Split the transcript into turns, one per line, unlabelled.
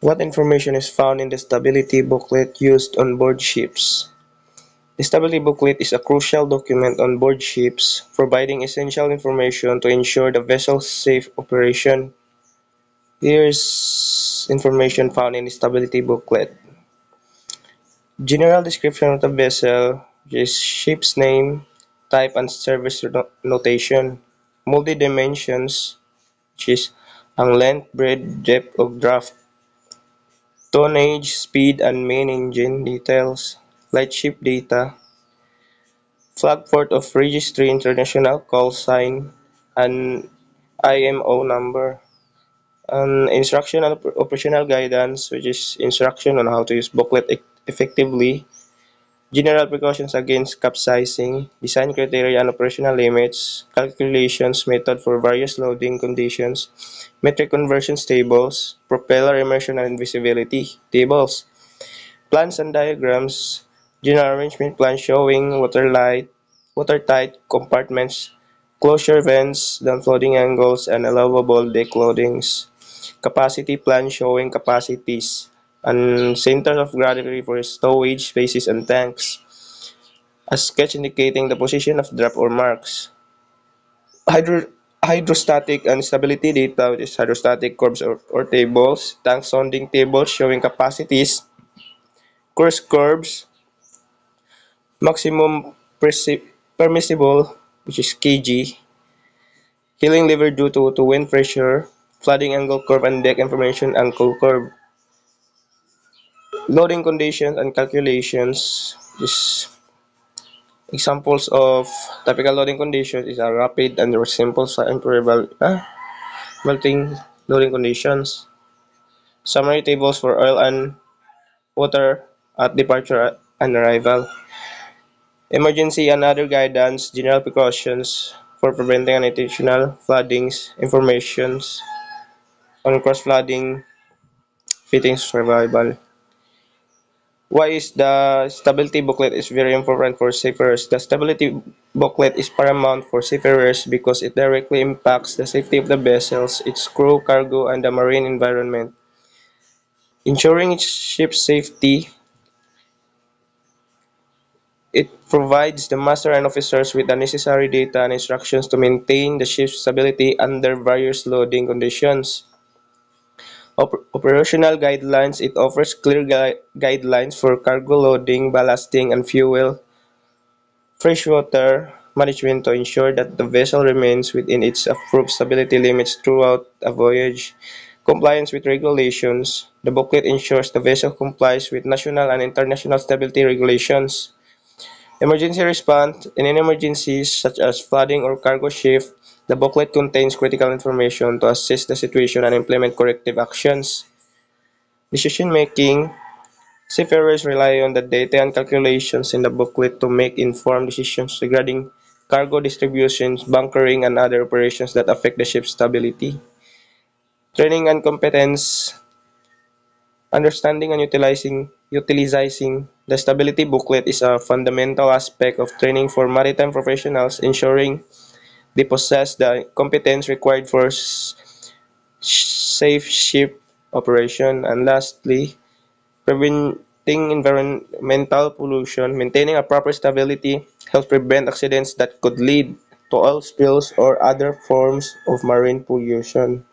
What information is found in the stability booklet used on board ships? The stability booklet is a crucial document on board ships, providing essential information to ensure the vessel's safe operation. Here's information found in the stability booklet. General description of the vessel, which is ship's name, type and service notation. Multi-dimensions, which is ang length, breadth, depth of draft. Tonnage, speed and main engine details. Lightship data. Flag port of registry international call sign and IMO number. An instruction and operational guidance, which is instruction on how to use booklet effectively. General precautions against capsizing, design criteria and operational limits, calculations method for various loading conditions, metric conversions tables, propeller immersion and visibility tables, plans and diagrams, general arrangement plan showing watertight compartments, closure vents, downfloading angles, and allowable deck loadings, capacity plan showing capacities, and centers of gravity for stowage spaces and tanks, a sketch indicating the position of drop or marks, hydro, hydrostatic and stability data, which is hydrostatic curves or tables, tank sounding tables showing capacities, course curves, maximum permissible, which is kg, heeling lever due to wind pressure, flooding angle curve and deck information angle curve, loading conditions and calculations. Is examples of typical loading conditions is a rapid and simple and variable melting loading conditions. Summary tables for oil and water at departure and arrival. Emergency and other guidance, general precautions for preventing unintentional floodings, informations on cross-flooding, fittings survival. Why is the stability booklet is very important for seafarers? The stability booklet is paramount for seafarers because it directly impacts the safety of the vessels, its crew, cargo, and the marine environment. Ensuring ship safety, it provides the master and officers with the necessary data and instructions to maintain the ship's stability under various loading conditions. Operational guidelines, it offers clear guidelines for cargo loading, ballasting, and fuel freshwater management to ensure that the vessel remains within its approved stability limits throughout a voyage. Compliance with regulations. The booklet ensures the vessel complies with national and international stability regulations. Emergency response. In any emergencies such as flooding or cargo shift, the booklet contains critical information to assess the situation and implement corrective actions. Decision making. Seafarers rely on the data and calculations in the booklet to make informed decisions regarding cargo distributions, bunkering, and other operations that affect the ship's stability. Training and competence, understanding and utilizing the stability booklet is a fundamental aspect of training for maritime professionals, ensuring they possess the competence required for safe ship operation. And lastly, preventing environmental pollution, maintaining a proper stability helps prevent accidents that could lead to oil spills or other forms of marine pollution.